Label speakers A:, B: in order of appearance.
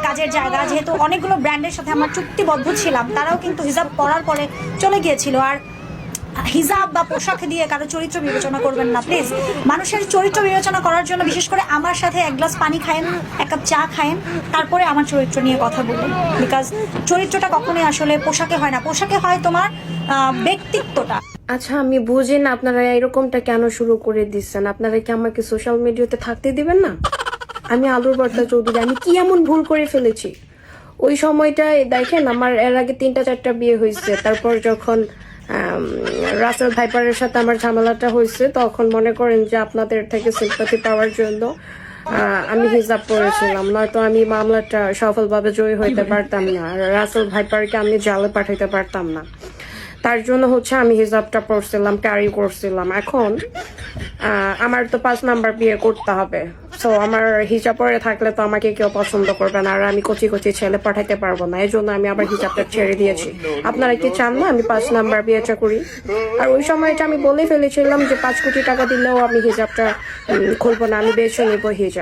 A: কাজের জায়গা, যেহেতু অনেকগুলো ব্র্যান্ডের সাথে আমরা চুক্তিবদ্ধ ছিলাম, তারাও কিন্তু হিজাব পরার পরে চলে গিয়েছিল। আর হিজাব বা পোশাক দিয়ে কারো চরিত্র বিবেচনা করবেন না প্লিজ। মানুষের চরিত্র বিবেচনা করার জন্য বিশেষ করে আমার সাথে এক গ্লাস পানি খায়েন, এক কাপ চা খায়েন, তারপরে আমার চরিত্র নিয়ে কথা বলুন। বিকজ চরিত্রটা কখনোই আসলে পোশাকে হয় না, পোশাকে হয় তোমার ব্যক্তিত্বটা।
B: আচ্ছা, আমি বুঝি না আপনারা এরকমটা কেন শুরু করে দিচ্ছেন। আপনারা কি আমাকে সোশ্যাল মিডিয়াতে থাকতে দিবেন না? আমি আলুর ভর্তা চৌধুরী, আমি কি এমন ভুল করে ফেলেছি? ওই সময়টায় দেখেন, আমার এর আগে 3টা-4টা বিয়ে হয়েছে। তারপর যখন রাসেল ভাইপারের সাথে আমার ঝামেলাটা হয়েছে, তখন মনে করেন যে আপনাদের থেকে সিম্পাথি পাওয়ার জন্য আমি হিজাব পড়েছিলাম, নয়তো আমি মামলাটা সফলভাবে জয়ী হইতে পারতাম না, আর রাসেল ভাইপারকে আমি জালে পাঠাইতে পারতাম না। তার জন্য আমি হিজাবটা পড়ছিলাম, ক্যারি করছিলাম। এখন আমার তো 5 নাম্বার বিয়ে করতে হবে, সো আমার হিজাব পরে থাকলে তো আমাকে কেউ পছন্দ করবে না, আর আমি কচি কচি ছেলে পাঠাইতে পারবো না। এই জন্য আমি আবার হিজাবটা ছেড়ে দিয়েছি। আপনারা কি চান না আমি 5 নাম্বার বিয়েটা করি? আর ওই সময়টা আমি বলে ফেলেছিলাম যে 5 কোটি টাকা দিলেও আমি হিজাবটা খুলবো না, আমি বেছে নেবো হিজাব।